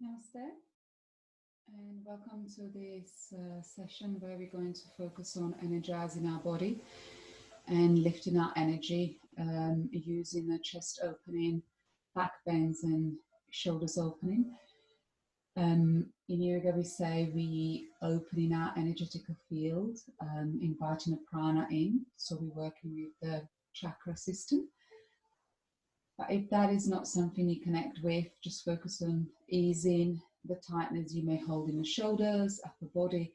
Namaste, and welcome to this session where we're going to focus on energizing our body and lifting our energy using the chest opening, back bends, and shoulders opening. In yoga, we say we opening our energetical field, inviting a prana in. So we're working with the chakra system. But if that is not something you connect with, just focus on easing the tightness you may hold in the shoulders, upper body,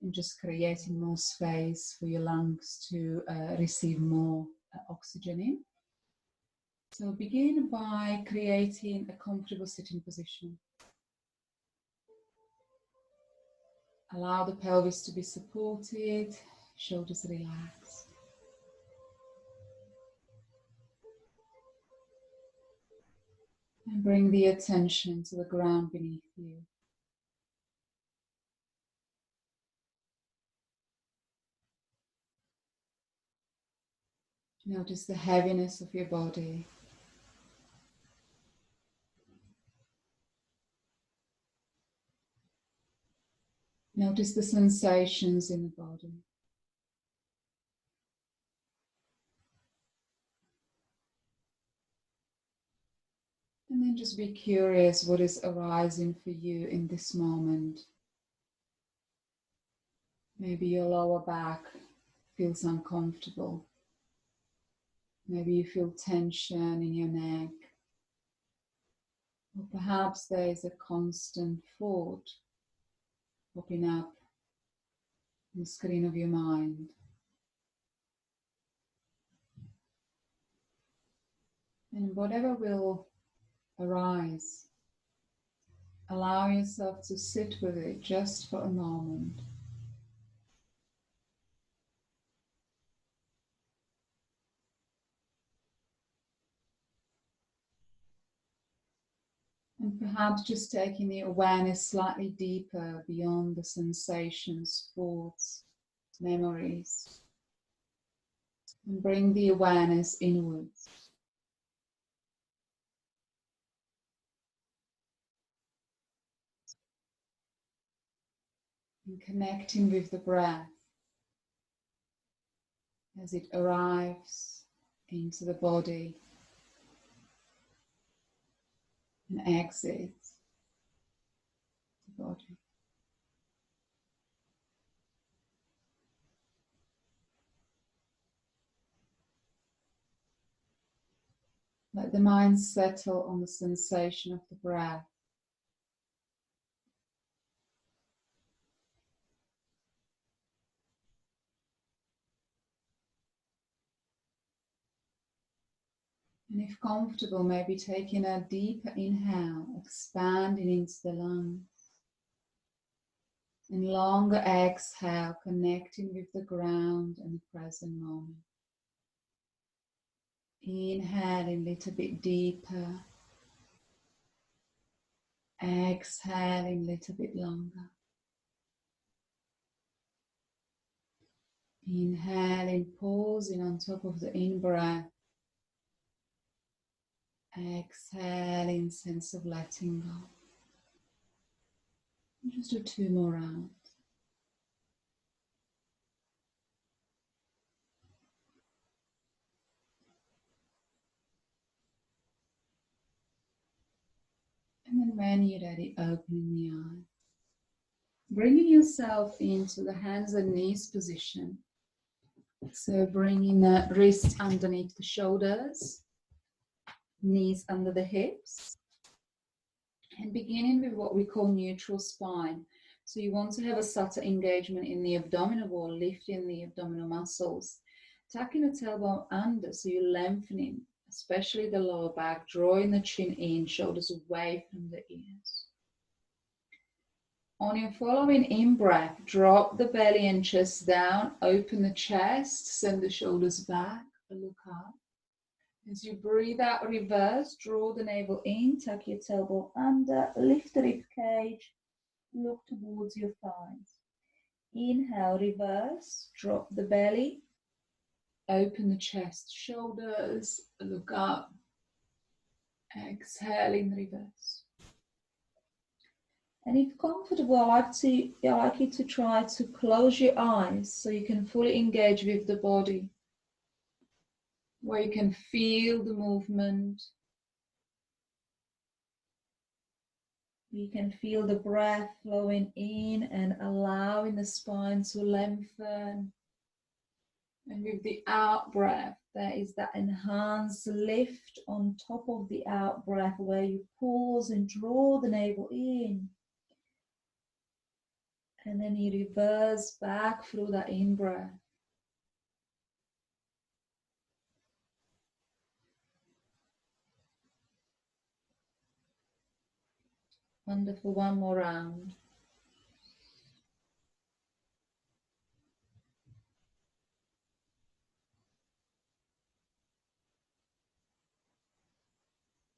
and just creating more space for your lungs to receive more oxygen in. So begin by creating a comfortable sitting position. Allow the pelvis to be supported, shoulders relaxed. And bring the attention to the ground beneath you. Notice the heaviness of your body. Notice the sensations in the body. And then just be curious what is arising for you in this moment. Maybe your lower back feels uncomfortable. Maybe you feel tension in your neck. Or perhaps there is a constant thought popping up on the screen of your mind. And whatever will arise, allow yourself to sit with it just for a moment. And perhaps just taking the awareness slightly deeper beyond the sensations, thoughts, memories. And bring the awareness inwards. And connecting with the breath as it arrives into the body and exits the body. Let the mind settle on the sensation of the breath. And if comfortable, maybe taking a deeper inhale, expanding into the lungs. And longer exhale, connecting with the ground and the present moment. Inhaling a little bit deeper. Exhaling a little bit longer. Inhaling, pausing on top of the in-breath. Exhaling, sense of letting go. And just do 2 more rounds. And then when you're ready, opening the eyes. Bringing yourself into the hands and knees position. So bringing the wrists underneath the shoulders, knees under the hips. And beginning with what we call neutral spine. So you want to have a subtle engagement in the abdominal wall, lifting the abdominal muscles. Tucking the tailbone under, so you're lengthening, especially the lower back, drawing the chin in, shoulders away from the ears. On your following in-breath, drop the belly and chest down, open the chest, send the shoulders back, look up. As you breathe out, reverse, draw the navel in, tuck your tailbone under, lift the rib cage, look towards your thighs. Inhale, reverse, drop the belly, open the chest, shoulders, look up. Exhale in reverse. And if comfortable, I like you to try to close your eyes so you can fully engage with the body, where you can feel the movement. You can feel the breath flowing in and allowing the spine to lengthen. And with the out breath, there is that enhanced lift on top of the out breath where you pause and draw the navel in. And then you reverse back through that in breath. Wonderful, one more round.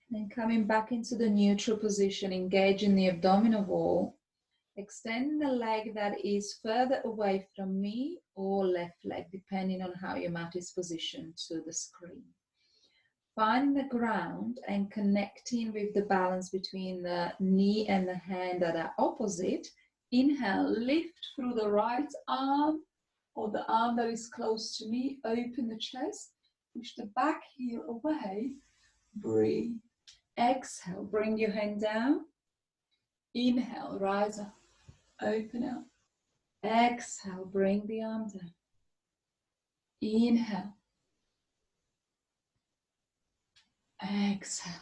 Then coming back into the neutral position, engaging the abdominal wall. Extend the leg that is further away from me or left leg, depending on how your mat is positioned to the screen. Finding the ground and connecting with the balance between the knee and the hand that are opposite. Inhale, lift through the right arm or the arm that is close to me. Open the chest, push the back heel away. Breathe. Exhale, bring your hand down. Inhale, rise up, open up. Exhale, bring the arm down. Inhale. Exhale.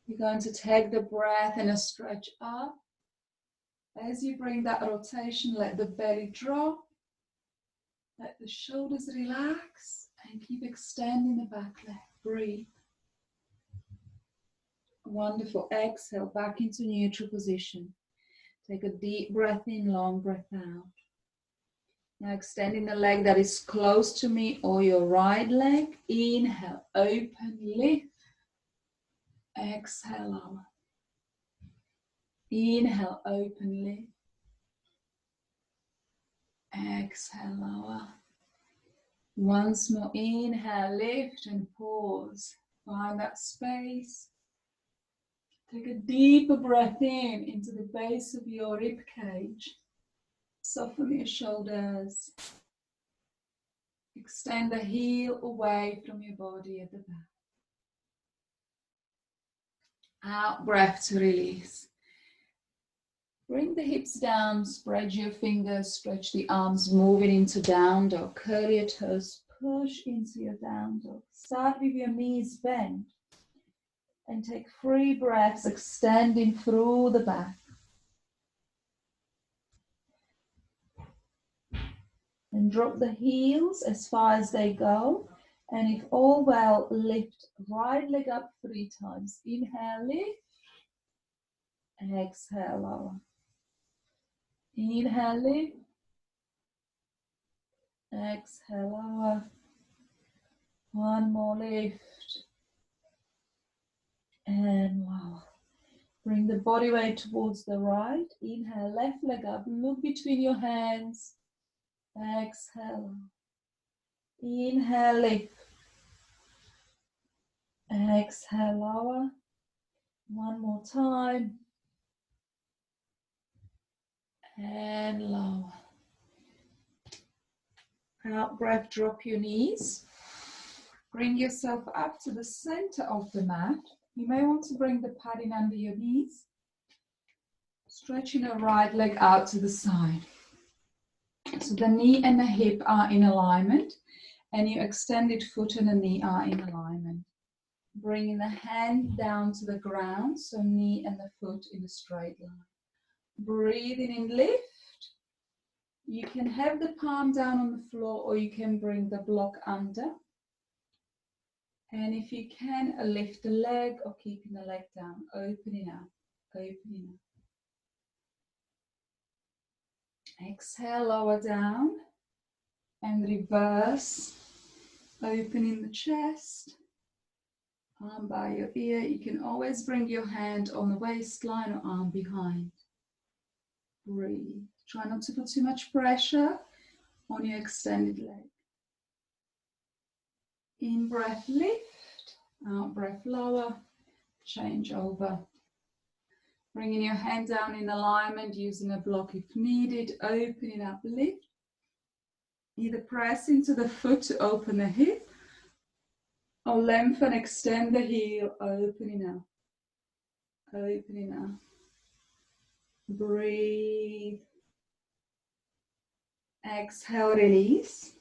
You're going to take the breath and a stretch up. As you bring that rotation, let the belly drop. Let the shoulders relax and keep extending the back leg. Breathe. Wonderful. Exhale, back into neutral position. Take a deep breath in, long breath out. Now extending the leg that is close to me or your right leg. Inhale, open, lift. Exhale, lower. Inhale, open, lift. Exhale, lower. Once more, inhale, lift and pause. Find that space. Take a deeper breath in into the base of your rib cage. Soften your shoulders. Extend the heel away from your body at the back. Out breath to release. Bring the hips down, spread your fingers, stretch the arms, moving into down dog. Curl your toes, push into your down dog. Start with your knees bent. And take 3 breaths, extending through the back. And drop the heels as far as they go. And if all well, lift right leg up 3 times. Inhale, lift. Exhale, lower. Inhale, lift. Exhale, lower. One more lift. And lower. Bring the body weight towards the right. Inhale, left leg up. Look between your hands. Exhale. Inhale, lift. Exhale, lower. One more time. And lower. Out breath, drop your knees. Bring yourself up to the center of the mat. You may want to bring the padding under your knees. Stretching the right leg out to the side. So the knee and the hip are in alignment, and your extended foot and the knee are in alignment. Bringing the hand down to the ground, so knee and the foot in a straight line. Breathing in, lift. You can have the palm down on the floor, or you can bring the block under. And if you can, lift the leg or keeping the leg down, opening up, opening up. Exhale, lower down and reverse, opening the chest, arm by your ear. You can always bring your hand on the waistline or arm behind. Breathe. Try not to put too much pressure on your extended leg. In breath, lift, out breath, lower, change over. Bringing your hand down in alignment, using a block if needed, opening up, lift. Either press into the foot to open the hip, or lengthen, extend the heel, opening up, opening up. Breathe. Exhale, release.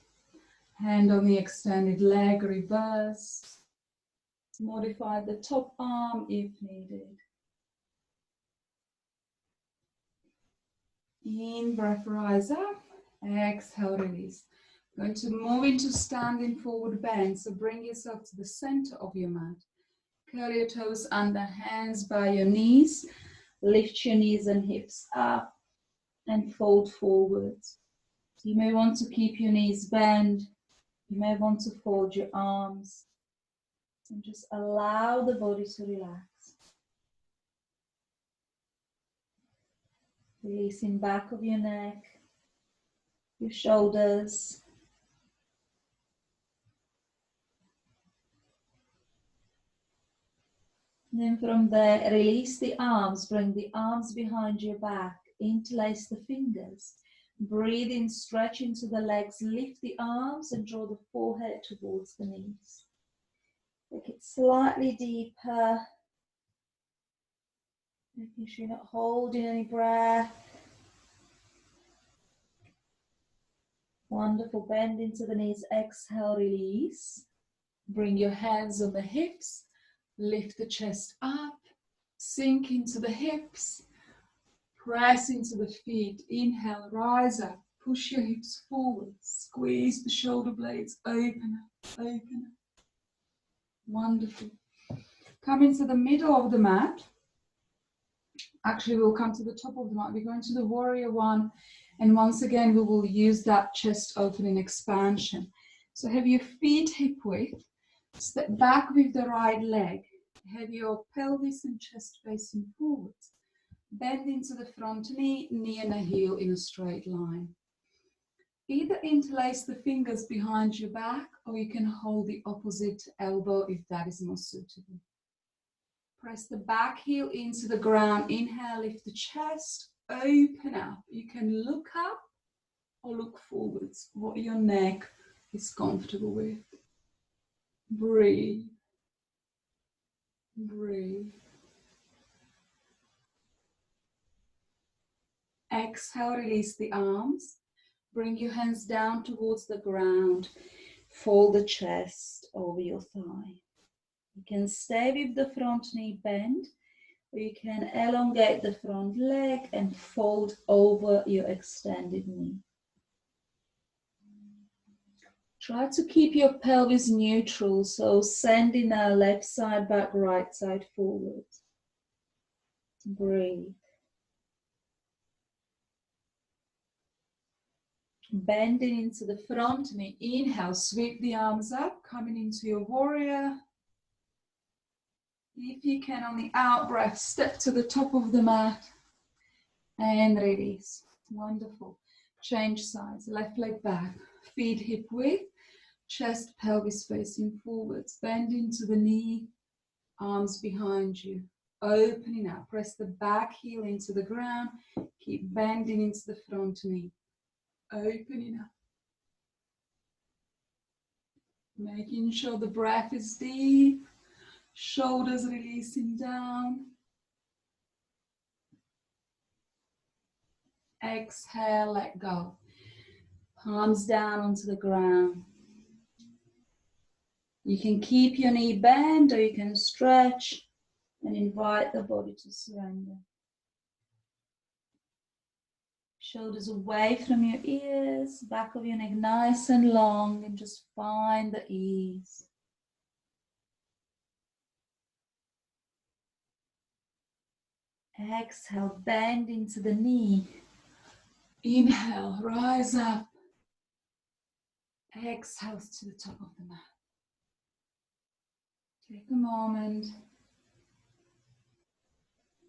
Hand on the extended leg, reverse. Modify the top arm if needed. In, breath, rise up. Exhale, release. Going to move into standing forward bend. So bring yourself to the center of your mat. Curl your toes under, hands by your knees. Lift your knees and hips up and fold forwards. You may want to keep your knees bent. You may want to fold your arms. And just allow the body to relax. Releasing back of your neck, your shoulders. And then from there, release the arms. Bring the arms behind your back. Interlace the fingers. Breathe in, stretch into the legs. Lift the arms and draw the forehead towards the knees. Take it slightly deeper. Making sure you're not holding any breath. Wonderful. Bend into the knees. Exhale, release. Bring your hands on the hips. Lift the chest up. Sink into the hips. Press into the feet. Inhale, rise up. Push your hips forward. Squeeze the shoulder blades. Open up, open up. Wonderful. Come into the middle of the mat. Actually, we'll come to the top of the mat. We're going to the warrior one. And once again, we will use that chest opening expansion. So have your feet hip width. Step back with the right leg. Have your pelvis and chest facing forwards. Bend into the front knee, knee and a heel in a straight line. Either interlace the fingers behind your back, or you can hold the opposite elbow if that is more suitable. Press the back heel into the ground. Inhale, lift the chest, open up. You can look up or look forwards, what your neck is comfortable with. Breathe. Breathe. Exhale, release the arms. Bring your hands down towards the ground. Fold the chest over your thigh. You can stay with the front knee bent, or you can elongate the front leg and fold over your extended knee. Try to keep your pelvis neutral, so sending our left side back, right side forward. Breathe. Bending into the front knee. Inhale, sweep the arms up, coming into your warrior. If you can, on the out breath, step to the top of the mat and release. Wonderful. Change sides. Left leg back, feet hip width, chest, pelvis facing forwards. Bend into the knee, arms behind you. Opening up. Press the back heel into the ground. Keep bending into the front knee. Opening up. Making sure the breath is deep. Shoulders releasing down. Exhale, let go. Palms down onto the ground. You can keep your knee bent, or you can stretch and invite the body to surrender. Shoulders away from your ears, back of your neck nice and long, and just find the ease. Exhale, bend into the knee. Inhale, rise up. Exhale to the top of the mat. Take a moment.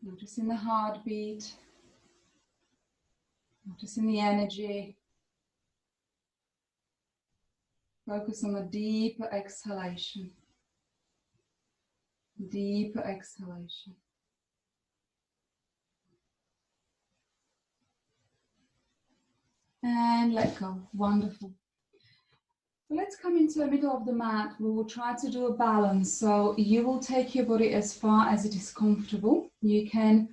Noticing the heartbeat. Noticing the energy. Focus on the deeper exhalation. Deeper exhalation. And let go. Wonderful. So let's come into the middle of the mat. We will try to do a balance. So you will take your body as far as it is comfortable. You can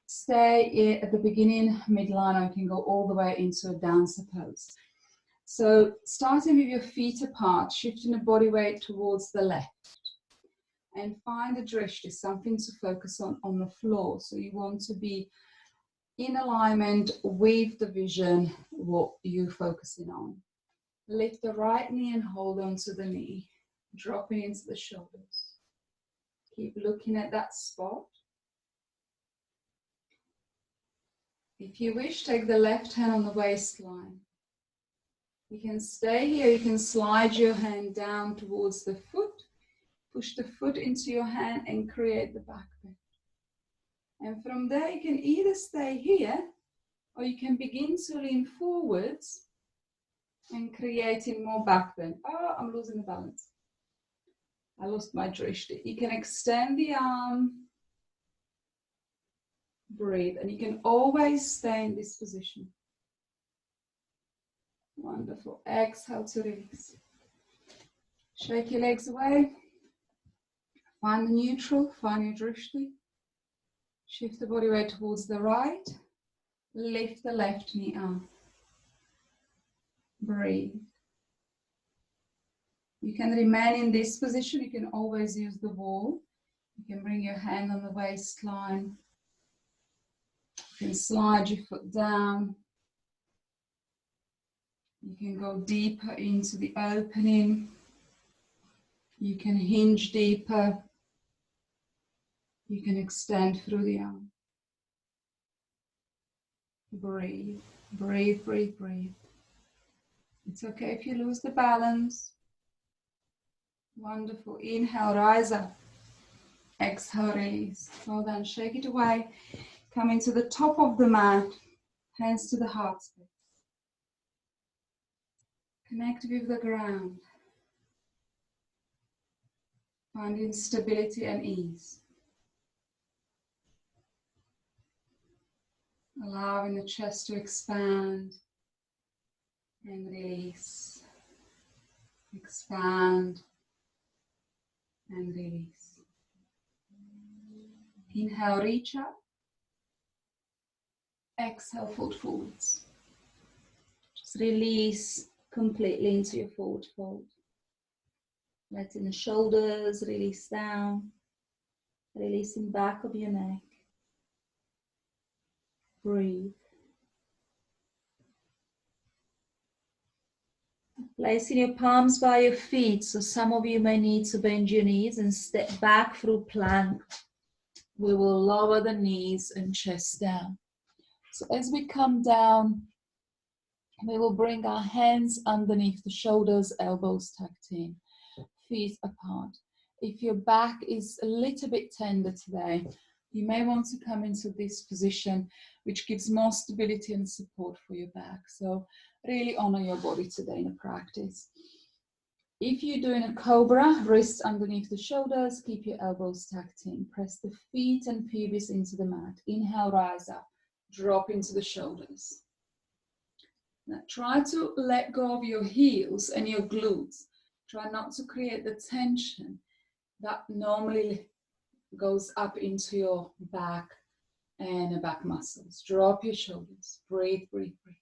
stay at the beginning, midline, or you can go all the way into a dancer pose. So starting with your feet apart, shifting the body weight towards the left. And find the drishti, something to focus on the floor. So you want to be in alignment with the vision, what you're focusing on. Lift the right knee and hold on to the knee, dropping into the shoulders. Keep looking at that spot. If you wish, take the left hand on the waistline. You can stay here, you can slide your hand down towards the foot, push the foot into your hand and create the back bend. And from there you can either stay here or you can begin to lean forwards and creating more back bend. Oh, I'm losing the balance. I lost my drishti. You can extend the arm, breathe, and you can always stay in this position. Wonderful. Exhale to release. Shake your legs away. Find the neutral, find your drishti. Shift the body weight towards the right. Lift the left knee up. Breathe. You can remain in this position. You can always use the wall. You can bring your hand on the waistline. You can slide your foot down. You can go deeper into the opening. You can hinge deeper. You can extend through the arm. Breathe, breathe, breathe, breathe. It's okay if you lose the balance. Wonderful. Inhale, rise up. Exhale, release. Well done. Shake it away. Coming to the top of the mat. Hands to the heart space. Connect with the ground. Finding stability and ease. Allowing the chest to expand and release. Expand and release. Inhale, reach up. Exhale, fold forwards. Just release completely into your forward fold. Letting the shoulders release down. Releasing back of your neck. Breathe. Placing your palms by your feet. So some of you may need to bend your knees and step back through plank. We will lower the knees and chest down. So as we come down, we will bring our hands underneath the shoulders, elbows tucked in, feet apart. If your back is a little bit tender today, you may want to come into this position, which gives more stability and support for your back. So really honor your body today in a practice. If you're doing a cobra, wrists underneath the shoulders, keep your elbows tucked in. Press the feet and pelvis into the mat. Inhale, rise up. Drop into the shoulders. Now try to let go of your heels and your glutes. Try not to create the tension that normally goes up into your back and the back muscles. Drop your shoulders. Breathe, breathe, breathe.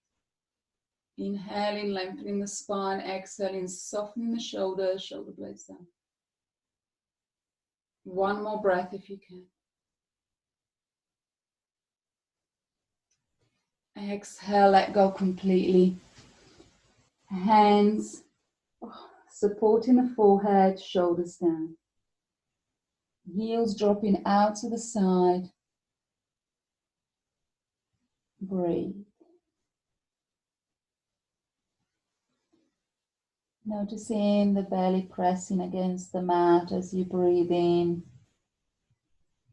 Inhaling, lengthening the spine. Exhaling, softening the shoulders, shoulder blades down. One more breath if you can. Exhale, let go completely. Hands supporting the forehead, shoulders down. Heels dropping out to the side. Breathe. Noticing the belly pressing against the mat as you breathe in.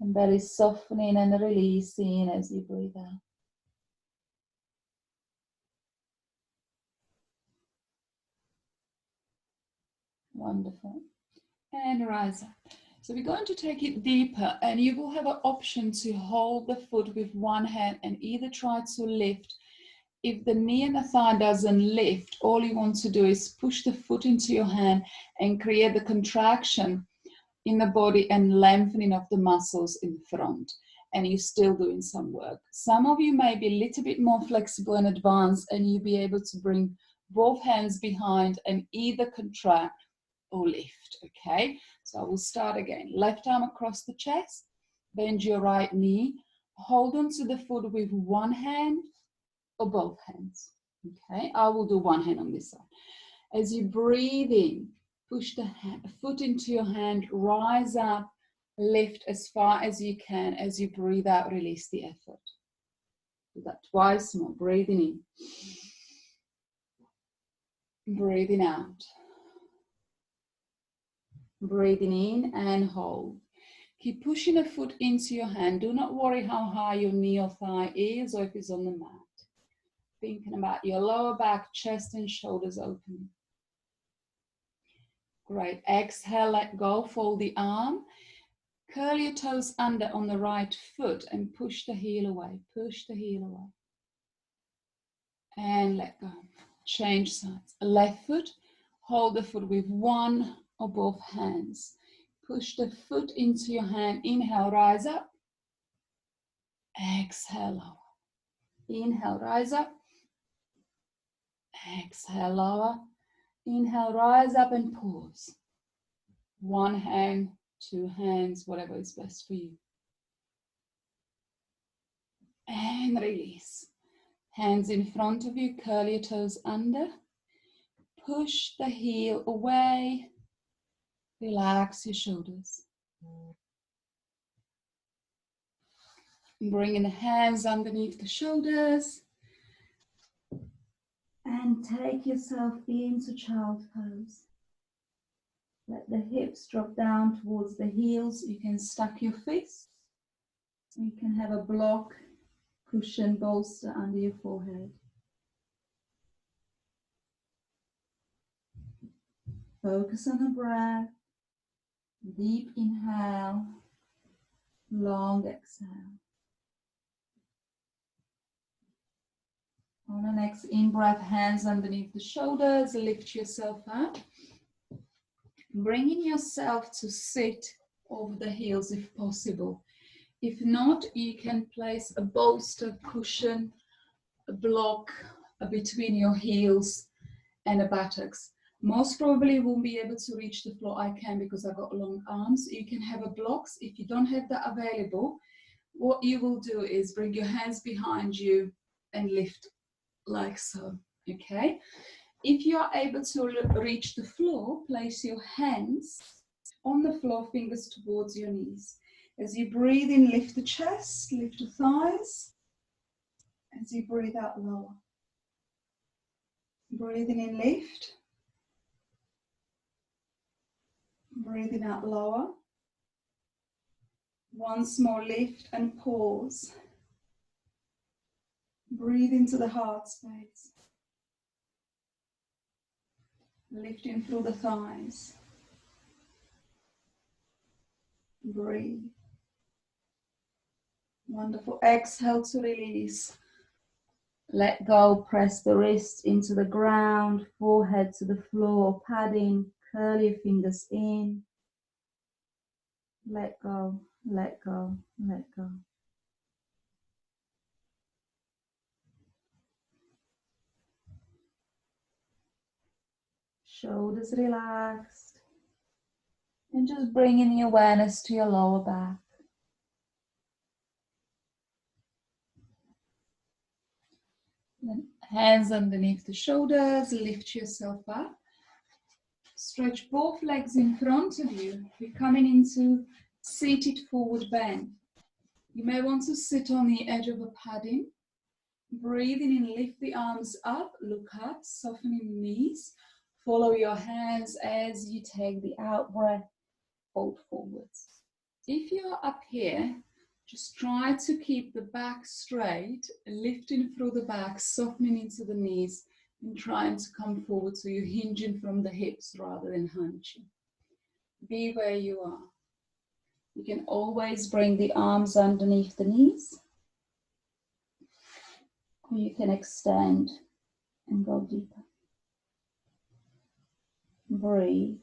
And belly softening and releasing as you breathe out. Wonderful. And rise up. So we're going to take it deeper, and you will have an option to hold the foot with one hand and either try to lift If the knee and the thigh doesn't lift, all you want to do is push the foot into your hand and create the contraction in the body and lengthening of the muscles in front. And you're still doing some work. Some of you may be a little bit more flexible and advanced, and you'll be able to bring both hands behind and either contract or lift, okay? So I will start again. Left arm across the chest, bend your right knee, hold on to the foot with one hand or both hands, okay? I will do one hand on this side. As you breathe in, push the foot into your hand, rise up, lift as far as you can. As you breathe out, release the effort. Do that twice more. Breathing in, breathing out. Breathing in and hold. Keep pushing the foot into your hand. Do not worry how high your knee or thigh is or if it's on the mat. Thinking about your lower back, chest and shoulders open. Great. Exhale, let go, fold the arm. Curl your toes under on the right foot and push the heel away. Push the heel away. And let go. Change sides. Left foot, hold the foot with one or both hands. Push the foot into your hand. Inhale, rise up. Exhale, lower. Inhale, rise up. Exhale, lower. Inhale, rise up and pause. One hand, two hands, whatever is best for you. And release. Hands in front of you, curl your toes under. Push the heel away. Relax your shoulders. Bringing the hands underneath the shoulders. And take yourself into child's pose. Let the hips drop down towards the heels. You can stack your fists. You can have a block, cushion, bolster under your forehead. Focus on the breath. Deep inhale, long exhale. On the next in-breath, hands underneath the shoulders, lift yourself up. Bringing yourself to sit over the heels if possible. If not, you can place a bolster, cushion, a block between your heels and the buttocks. Most probably won't be able to reach the floor. I can because I've got long arms. You can have a blocks. If you don't have that available, what you will do is bring your hands behind you and lift like so, okay? If you are able to reach the floor, place your hands on the floor, fingers towards your knees. As you breathe in, lift the chest, lift the thighs. As you breathe out, lower. Breathing in, lift. Breathing out, lower. Once more, lift and pause. Breathe into the heart space. Lifting through the thighs. Breathe. Wonderful. Exhale to release. Let go. Press the wrists into the ground, forehead to the floor, padding. Curl your fingers in. Let go, let go, let go. Shoulders relaxed. And just bringing the awareness to your lower back. Then hands underneath the shoulders, lift yourself up. Stretch both legs in front of you. We're coming into seated forward bend. You may want to sit on the edge of a padding. Breathing in, lift the arms up, look up, softening the knees. Follow your hands as you take the out breath, fold forwards. If you're up here, just try to keep the back straight, lifting through the back, softening into the knees, and trying to come forward so you're hinging from the hips rather than hunching. Be where you are. You can always bring the arms underneath the knees. Or you can extend and go deeper. Breathe.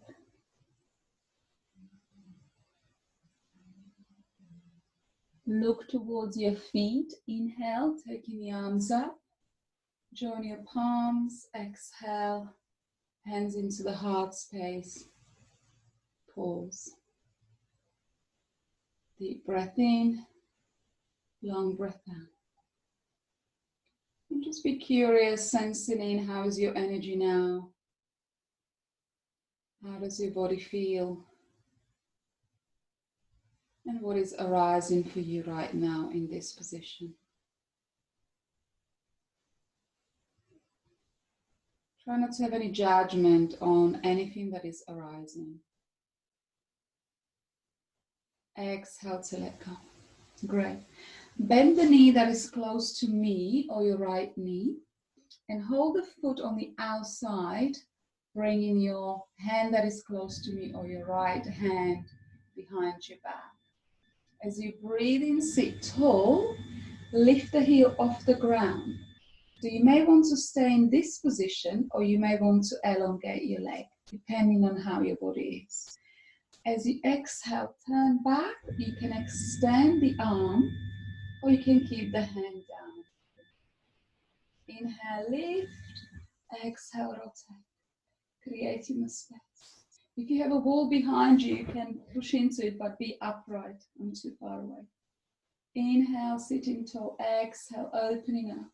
Look towards your feet. Inhale, taking the arms up. Join your palms. Exhale, hands into the heart space. Pause. Deep breath in, long breath out. And just be curious, sensing in, how is your energy now? How does your body feel? And what is arising for you right now in this position? Try not to have any judgment on anything that is arising. Exhale to let go. Great. Bend the knee that is close to me or your right knee and hold the foot on the outside, bringing your hand that is close to me or your right hand behind your back. As you breathe in, sit tall, lift the heel off the ground. So you may want to stay in this position or you may want to elongate your leg, depending on how your body is. As you exhale, turn back, you can extend the arm or you can keep the hand down. Inhale, lift, exhale, rotate, creating the space. If you have a wall behind you, you can push into it, but be upright, not too far away. Inhale, sitting tall, exhale, opening up.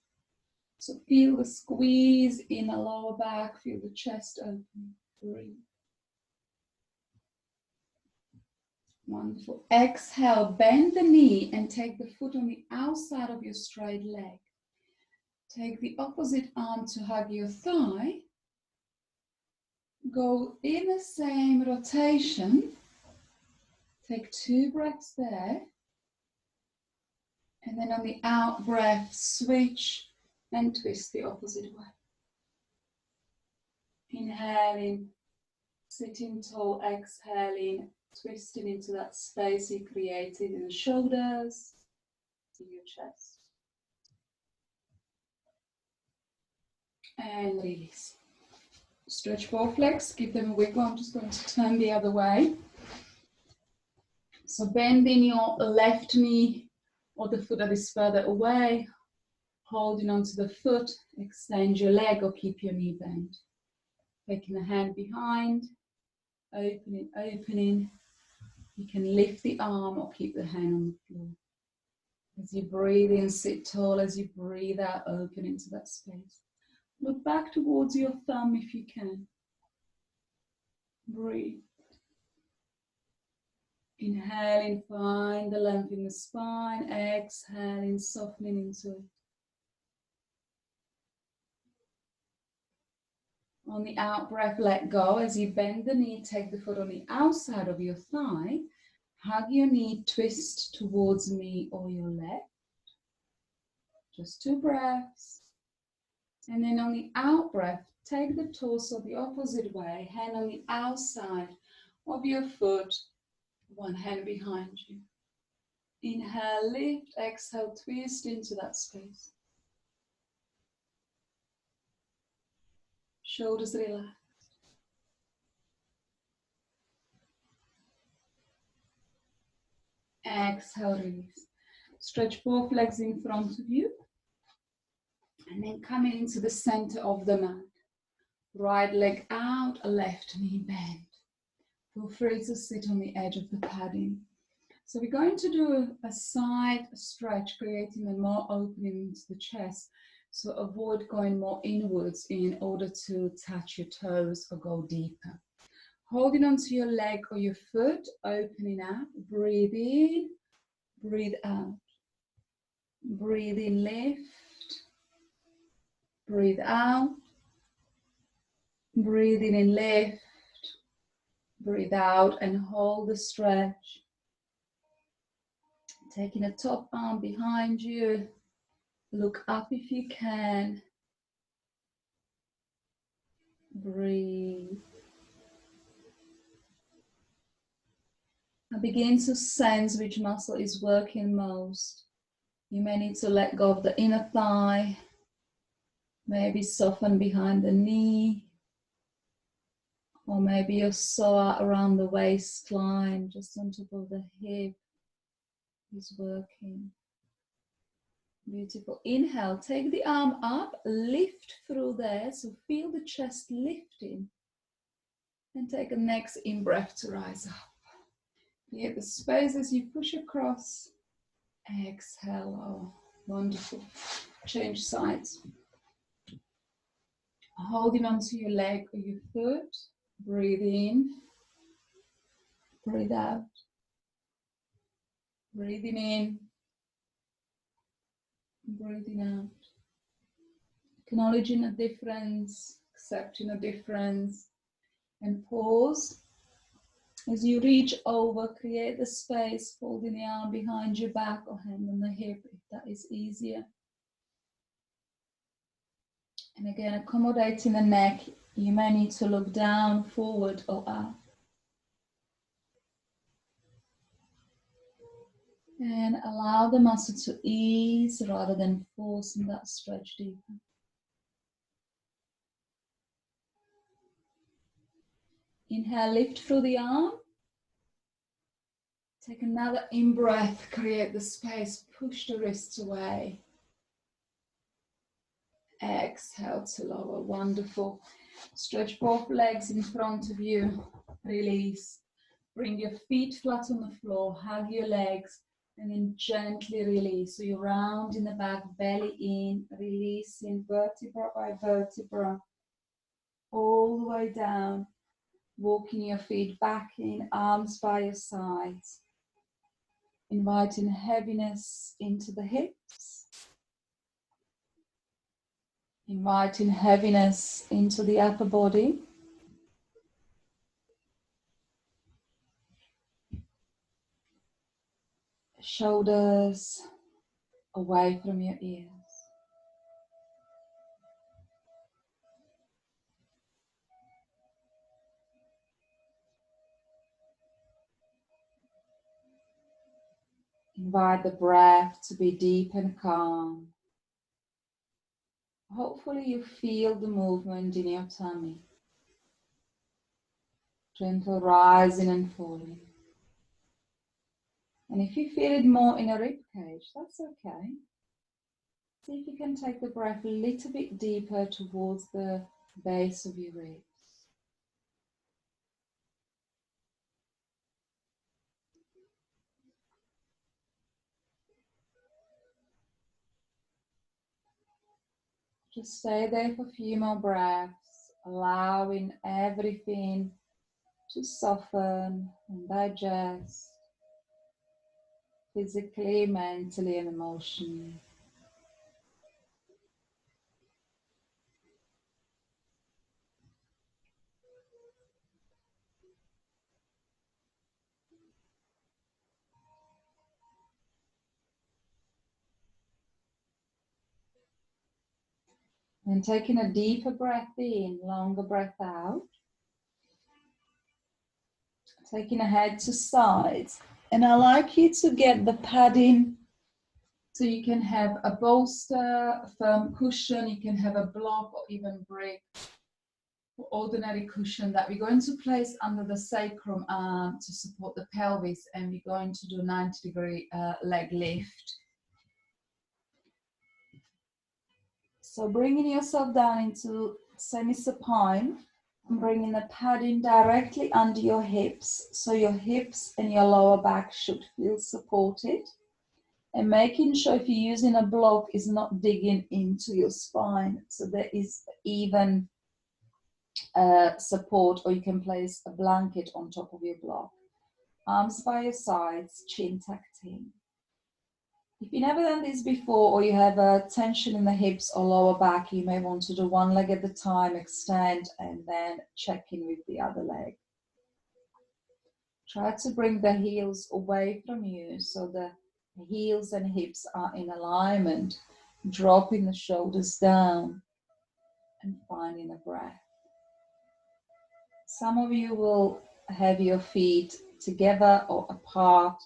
So feel the squeeze in the lower back, feel the chest open, breathe. Wonderful. Exhale, bend the knee and take the foot on the outside of your straight leg. Take the opposite arm to hug your thigh. Go in the same rotation. Take 2 breaths there. And then on the out breath, switch and twist the opposite way. Inhaling, sitting tall, exhaling, twisting into that space you created in the shoulders, in your chest. And release. Stretch both legs, give them a wiggle. I'm just going to turn the other way. So bending your left knee or the foot that is further away, holding onto the foot, extend your leg or keep your knee bent. Taking the hand behind, opening, opening. You can lift the arm or keep the hand on the floor. As you breathe in, sit tall. As you breathe out, open into that space. Look back towards your thumb if you can. Breathe. Inhaling, find the length in the spine. Exhaling, softening into it. On the out breath, let go. As you bend the knee, take the foot on the outside of your thigh. Hug your knee, twist towards me or your left. Just 2 breaths. And then on the out breath, take the torso the opposite way, hand on the outside of your foot, one hand behind you. Inhale, lift, exhale, twist into that space. Shoulders relaxed. Exhale, release. Stretch both legs in front of you. And then coming into the center of the mat. Right leg out, left knee bend. Feel free to sit on the edge of the padding. So we're going to do a side stretch, creating a more opening into the chest. So avoid going more inwards in order to touch your toes or go deeper. Holding onto your leg or your foot, opening up, breathe in, breathe out. Breathe in, lift, breathe out, breathe in and lift, breathe out and hold the stretch. Taking the top arm behind you, look up if you can. Breathe. And begin to sense which muscle is working most. You may need to let go of the inner thigh, Maybe soften behind the knee, or maybe your psoas around the waistline, just on top of the hip is working. Beautiful. Inhale, take the arm up, lift through there, so feel the chest lifting. And take a next in-breath to rise up. Create the space as you push across. Exhale. Oh, wonderful. Change sides. Holding onto your leg or your foot. Breathe in. Breathe out. Breathing in. Breathing out. Acknowledging a difference. Accepting a difference. And pause. As you reach over, create the space, folding the arm behind your back or hand on the hip if that is easier. And again, accommodating the neck, you may need to look down, forward or up. And allow the muscle to ease rather than forcing that stretch deeper. Inhale, lift through the arm. Take another in-breath, create the space, push the wrists away. Exhale to lower, wonderful. Stretch both legs in front of you, release. Bring your feet flat on the floor, hug your legs, and then gently release. So you're round in the back, belly in, releasing vertebra by vertebra, all the way down. Walking your feet back in, arms by your sides. Inviting heaviness into the hips. Inviting heaviness into the upper body. Shoulders away from your ears. Invite the breath to be deep and calm. Hopefully you feel the movement in your tummy. Gentle rising and falling. And if you feel it more in a rib cage, that's okay. See if you can take the breath a little bit deeper towards the base of your ribs. Just stay there for a few more breaths, allowing everything to soften and digest physically, mentally, and emotionally. And taking a deeper breath in, longer breath out. Taking a head to sides. And I like you to get the padding so you can have a bolster, a firm cushion, you can have a block or even brick or ordinary cushion that we're going to place under the sacrum to support the pelvis, and we're going to do 90-degree leg lift. So bringing yourself down into semi-supine, and bringing the padding directly under your hips, so your hips and your lower back should feel supported. And making sure if you're using a block is not digging into your spine, so there is even support, or you can place a blanket on top of your block. Arms by your sides, chin tucked in. If you've never done this before, or you have a tension in the hips or lower back, you may want to do one leg at a time, extend, and then check in with the other leg. Try to bring the heels away from you so the heels and hips are in alignment, dropping the shoulders down and finding a breath. Some of you will have your feet together or apart.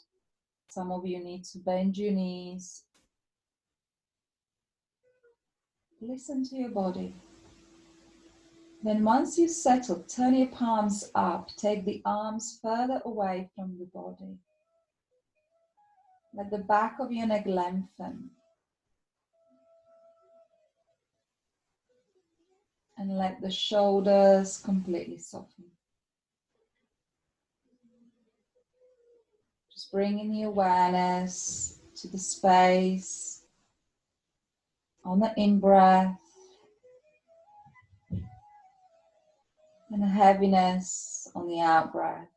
Some of you need to bend your knees. Listen to your body. Then once you settle, turn your palms up. Take the arms further away from the body. Let the back of your neck lengthen. And let the shoulders completely soften. Just bringing the awareness to the space on the in-breath and a heaviness on the out-breath.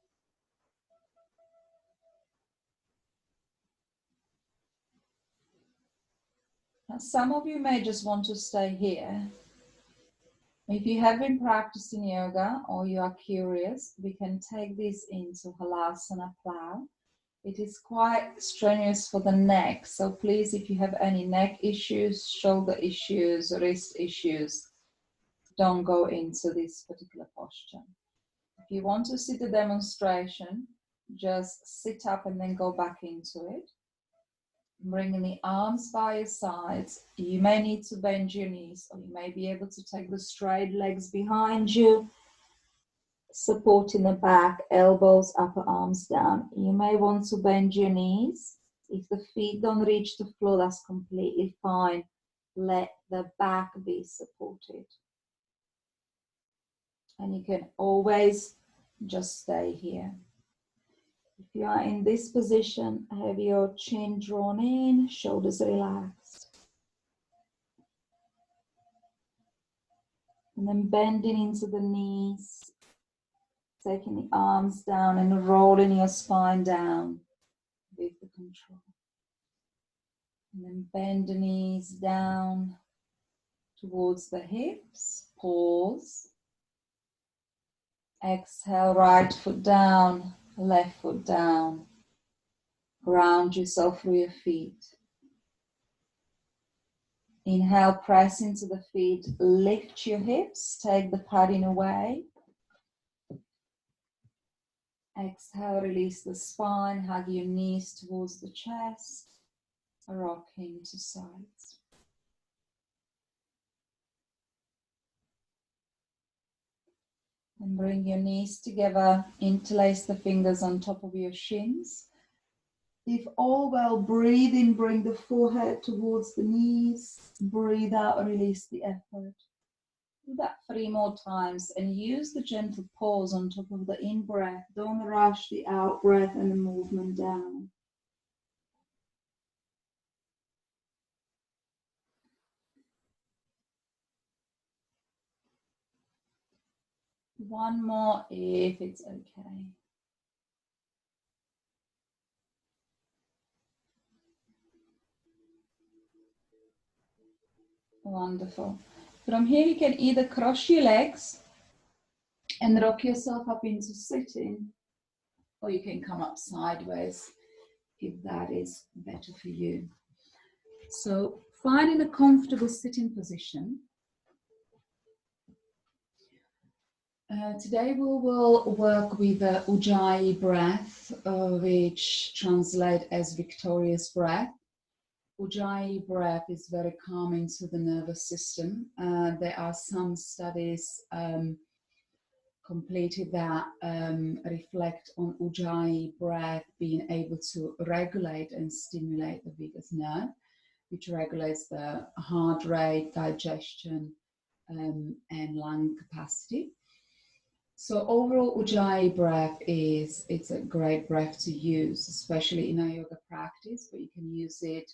Now, some of you may just want to stay here. If you have been practicing yoga or you are curious, we can take this into Halasana Plow. It is quite strenuous for the neck, so please, if you have any neck issues, shoulder issues, wrist issues, don't go into this particular posture. If you want to see the demonstration, just sit up and then go back into it. Bringing the arms by your sides. You may need to bend your knees, or you may be able to take the straight legs behind you, supporting the back, elbows, upper arms down. You may want to bend your knees. If the feet don't reach the floor, that's completely fine. Let the back be supported. And you can always just stay here. If you are in this position, have your chin drawn in, shoulders relaxed. And then bending into the knees, taking the arms down and rolling your spine down with the control. And then bend the knees down towards the hips, pause. Exhale, right foot down, left foot down. Ground yourself through your feet. Inhale, press into the feet, lift your hips, take the padding away. Exhale, release the spine, hug your knees towards the chest, rocking to sides. And bring your knees together, interlace the fingers on top of your shins. If all well, breathe in, bring the forehead towards the knees. Breathe out, release the effort. Do that 3 more times and use the gentle pause on top of the in-breath. Don't rush the out-breath and the movement down. One more if it's okay. Wonderful. From here you can either cross your legs and rock yourself up into sitting, or you can come up sideways if that is better for you. So finding a comfortable sitting position. Today we will work with the Ujjayi breath, which translates as victorious breath. Ujjayi breath is very calming to the nervous system. There are some studies completed that reflect on Ujjayi breath being able to regulate and stimulate the vagus nerve, which regulates the heart rate, digestion, and lung capacity. So overall, Ujjayi breath it's a great breath to use, especially in a yoga practice, but you can use it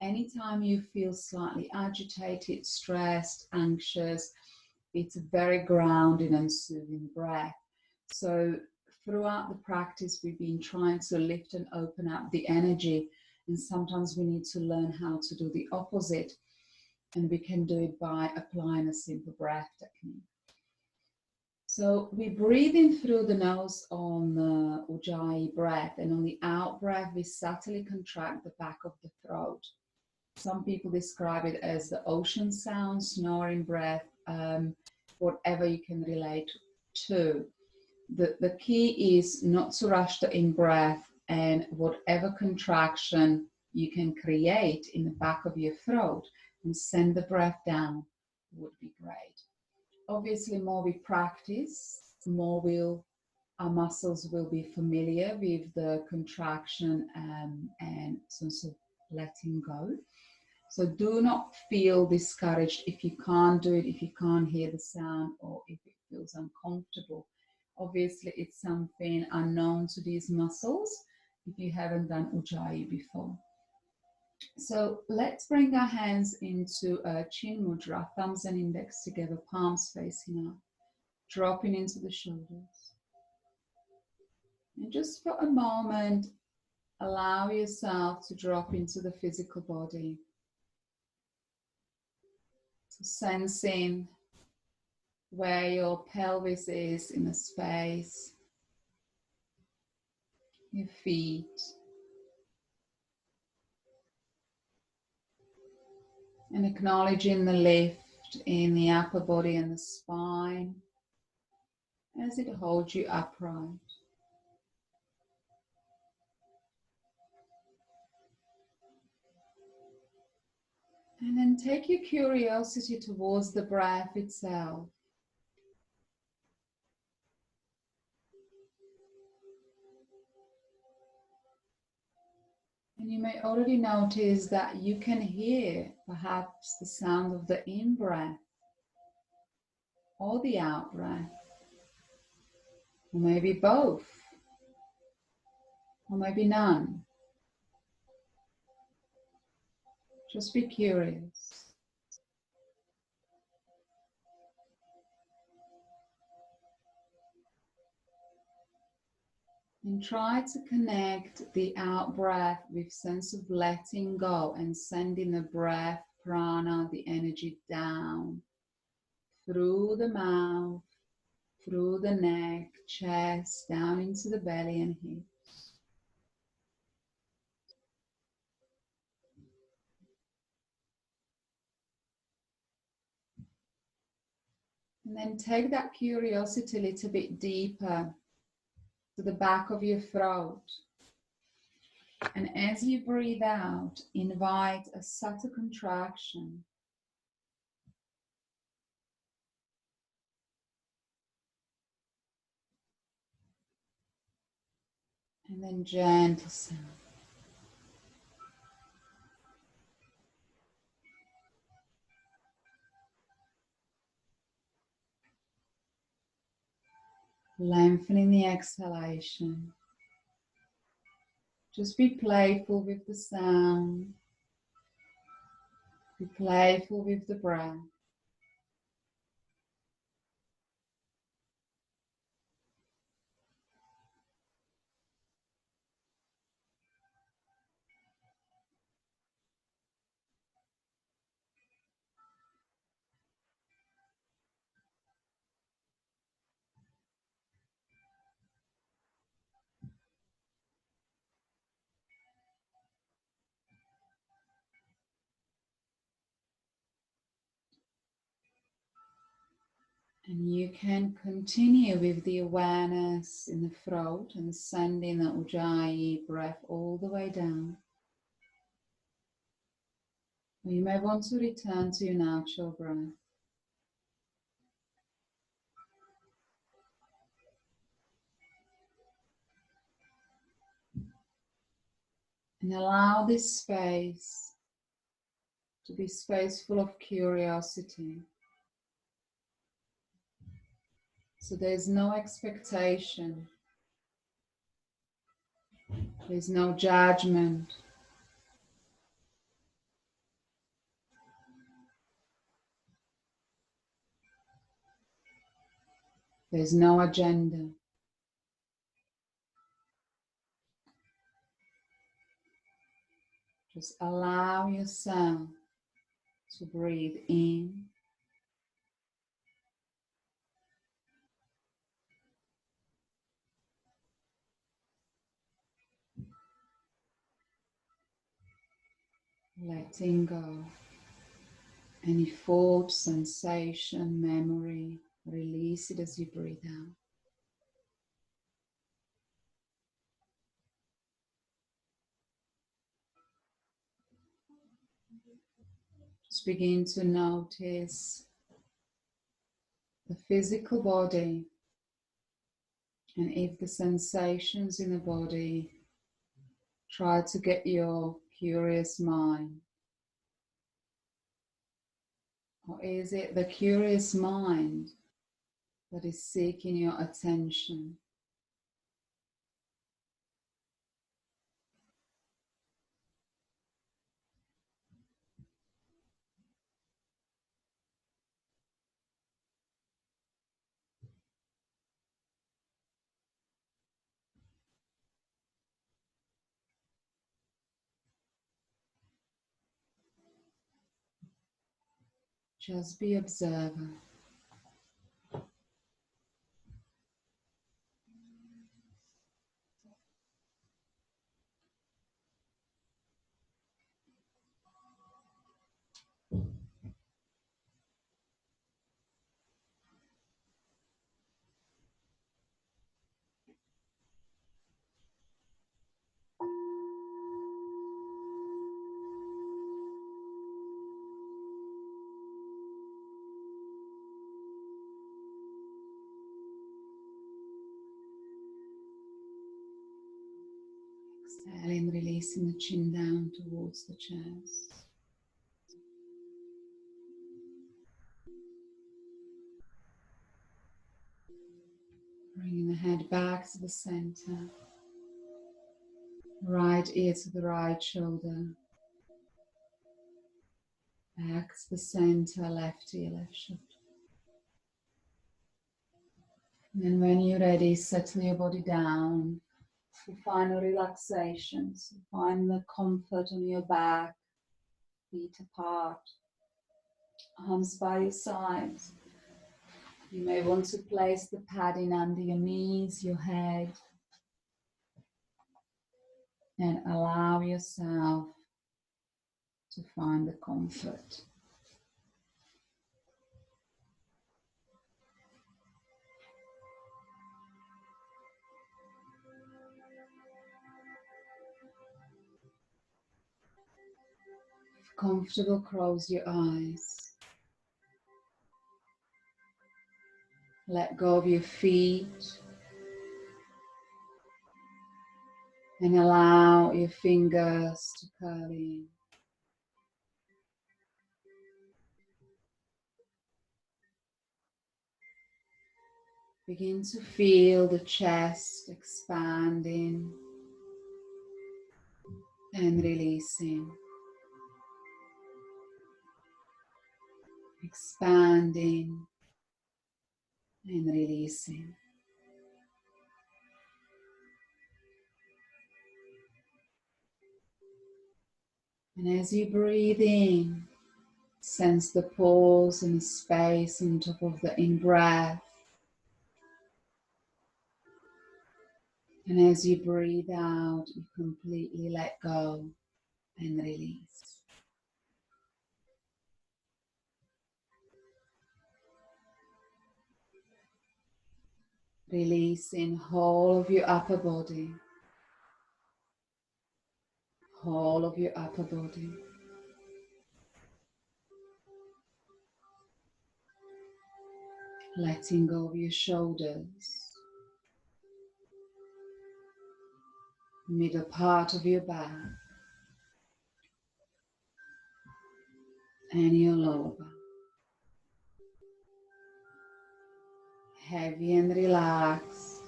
anytime you feel slightly agitated, stressed, anxious. It's a very grounding and soothing breath. So throughout the practice, we've been trying to lift and open up the energy, and sometimes we need to learn how to do the opposite, and we can do it by applying a simple breath technique. So we breathe in through the nose on the Ujjayi breath, and on the out breath, we subtly contract the back of the throat. Some people describe it as the ocean sound, snoring breath, whatever you can relate to. The key is not to rush the in-breath, and whatever contraction you can create in the back of your throat, and send the breath down would be great. Obviously, more we practice, more our muscles will be familiar with the contraction and sort of letting go. So do not feel discouraged if you can't do it, if you can't hear the sound, or if it feels uncomfortable. Obviously, it's something unknown to these muscles if you haven't done Ujjayi before. So let's bring our hands into a chin mudra, thumbs and index together, palms facing up, dropping into the shoulders. And just for a moment, allow yourself to drop into the physical body. So sensing where your pelvis is in the space, your feet, and acknowledging the lift in the upper body and the spine as it holds you upright. And then take your curiosity towards the breath itself. And you may already notice that you can hear perhaps the sound of the in-breath or the out-breath, or maybe both, or maybe none. Just be curious. And try to connect the out-breath with sense of letting go and sending the breath, prana, the energy down through the mouth, through the neck, chest, down into the belly and hips. And then take that curiosity a little bit deeper to the back of your throat. And as you breathe out, invite a subtle contraction. And then gentle sound. Lengthening the exhalation. Just be playful with the sound. Be playful with the breath. And you can continue with the awareness in the throat and sending the Ujjayi breath all the way down. Or you may want to return to your natural breath. And allow this space to be space full of curiosity. So there's no expectation. There's no judgment. There's no agenda. Just allow yourself to breathe in letting go. Any thought, sensation, memory, release it as you breathe out. Just begin to notice the physical body, and if the sensations in the body try to get your curious mind, or is it the curious mind that is seeking your attention? Just be observer. Exhaling, releasing the chin down towards the chest. Bringing the head back to the center. Right ear to the right shoulder. Back to the center, left ear, left shoulder. And then when you're ready, settle your body down for final relaxation. So find the comfort on your back, feet apart, arms by your sides. You may want to place the padding under your knees, your head, and allow yourself to find the comfort. If comfortable, close your eyes. Let go of your feet and allow your fingers to curl in. Begin to feel the chest expanding and releasing. Expanding and releasing. And as you breathe in, sense the pause and the space on top of the in-breath. And as you breathe out, you completely let go and release. Releasing whole of your upper body. Whole of your upper body. Letting go of your shoulders. Middle part of your back. And your lower back. Heavy and relaxed.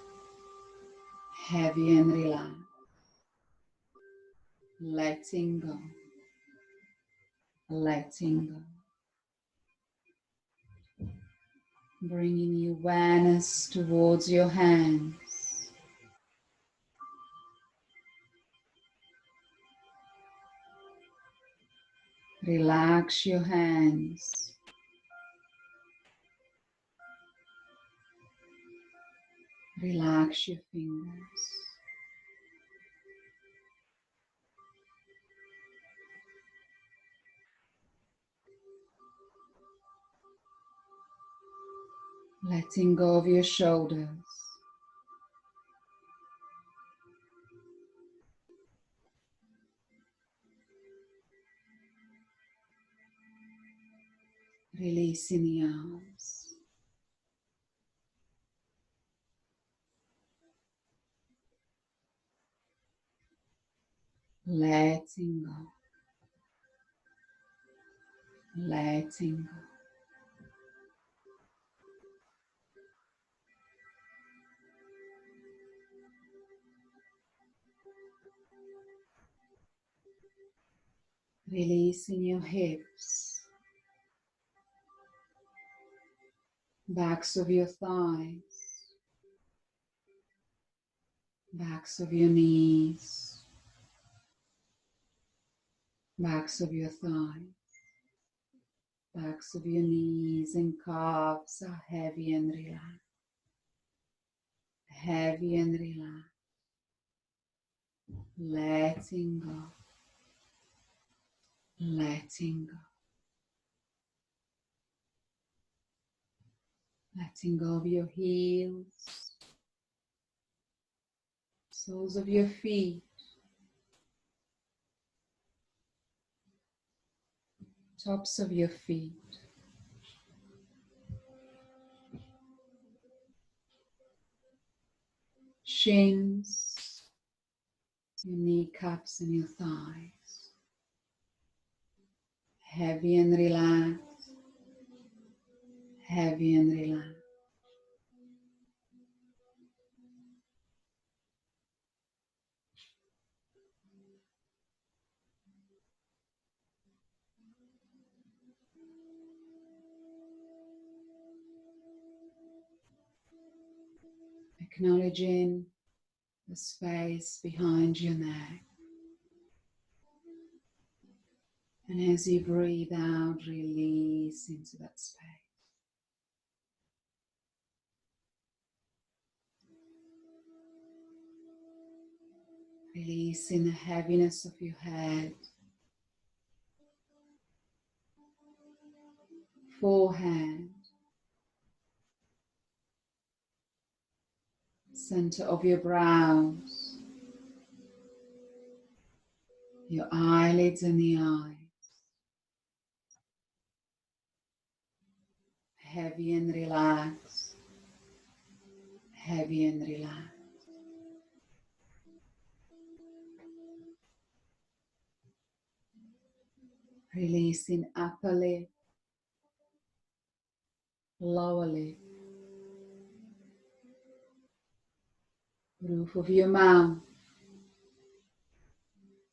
Heavy and relaxed. Letting go. Letting go. Bringing your awareness towards your hands. Relax your hands. Relax your fingers. Letting go of your shoulders. Releasing the arms. letting go, letting go. Releasing your hips, backs of your thighs, backs of your knees, backs of your thighs, backs of your knees and calves are heavy and relaxed, heavy and relaxed, letting go, letting go, letting go of your heels, soles of your feet, tops of your feet, shins, your kneecaps and your thighs, heavy and relaxed, heavy and relaxed. Acknowledging the space behind your neck. And as you breathe out, release into that space. Releasing the heaviness of your head, forehead, center of your brows, your eyelids and the eyes, heavy and relaxed, heavy and relaxed. Releasing upper lip, lower lip, roof of your mouth,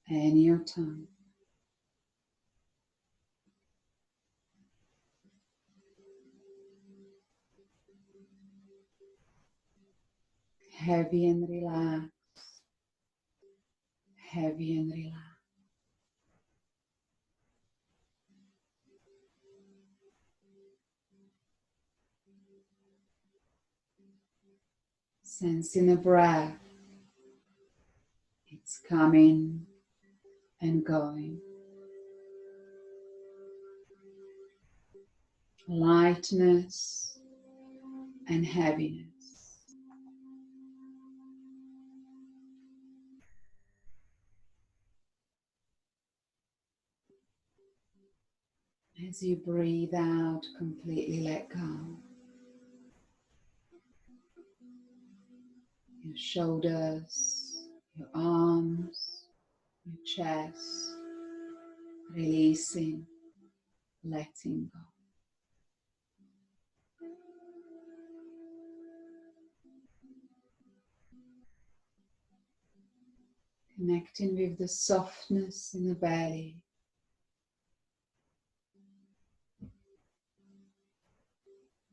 and your tongue. Heavy and relaxed, heavy and relaxed. Sensing the breath, it's coming and going. Lightness and heaviness. As you breathe out, completely let go. Your shoulders, your arms, your chest, releasing, letting go. Connecting with the softness in the belly.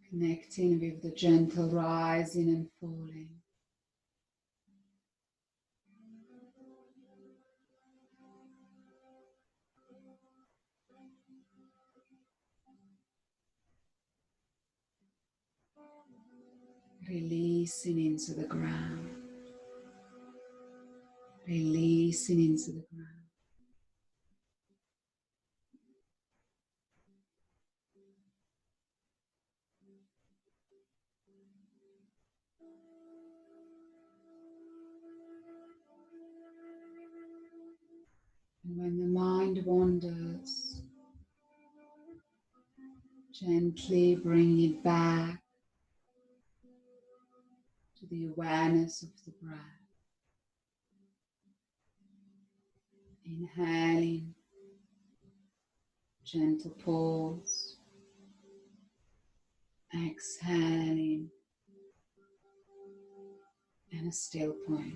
Connecting with the gentle rising and falling. Releasing into the ground. Releasing into the ground. And when the mind wanders, gently bring it back to the awareness of the breath. Inhaling, gentle pause. Exhaling, and a still point.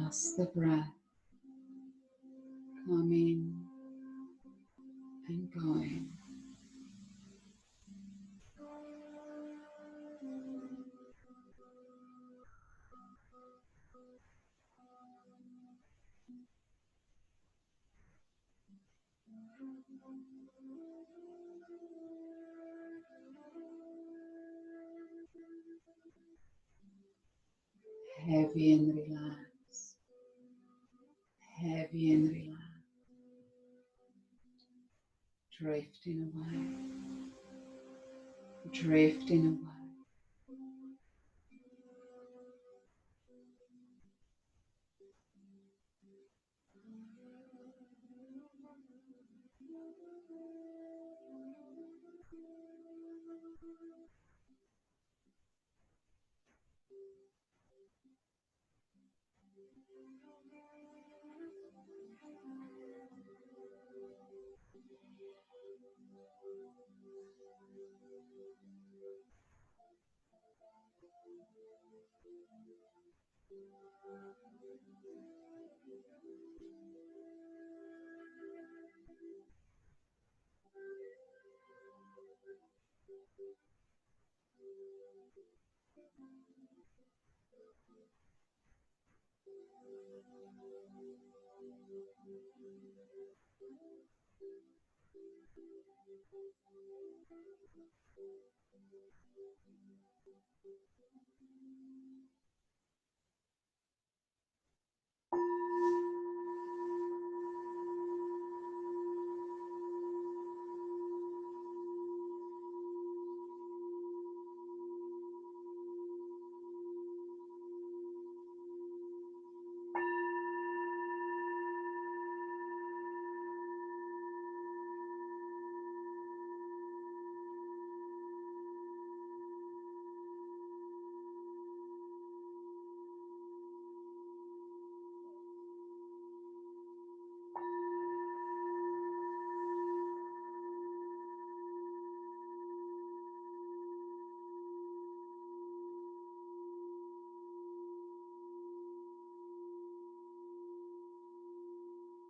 Just the breath coming and going. Heavy and relaxed. Heavy and relaxed. Drifting away. Drifting away.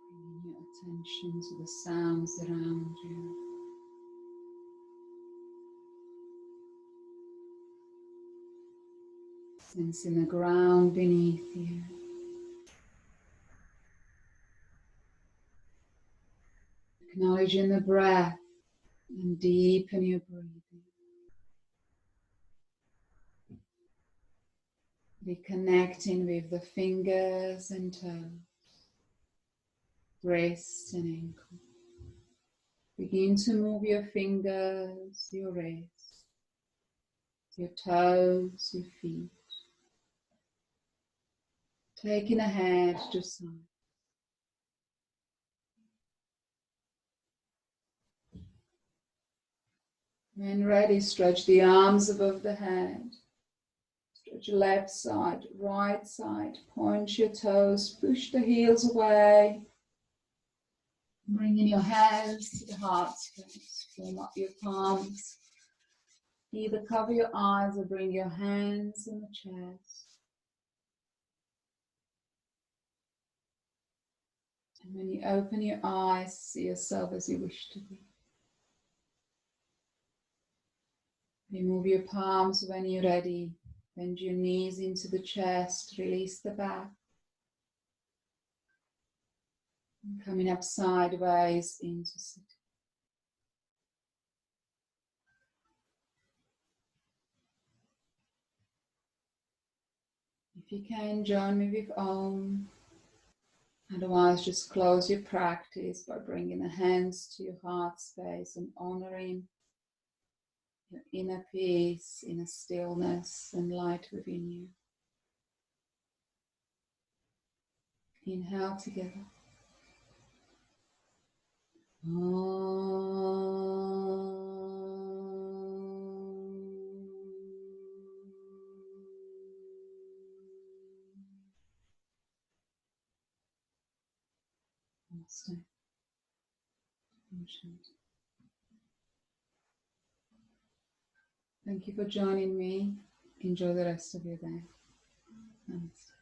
Bringing your attention to the sounds around you. Sensing the ground beneath you. Acknowledging the breath and deepen your breathing. Reconnecting with the fingers and toes, wrists and ankles. Begin to move your fingers, your wrists, your toes, your feet. Taking a head to side. When ready, stretch the arms above the head. Stretch your left side, right side. Point your toes, push the heels away. Bringing your hands to the heart space. Warm up your palms. Either cover your eyes or bring your hands in the chest. And when you open your eyes, see yourself as you wish to be. Remove your palms when you're ready. Bend your knees into the chest, release the back. Coming up sideways into sitting. If you can, join me with Om. Otherwise, just close your practice by bringing the hands to your heart space and honoring your inner peace, inner stillness and light within you. Inhale together. Namaste. Thank you for joining me. Enjoy the rest of your day. Namaste.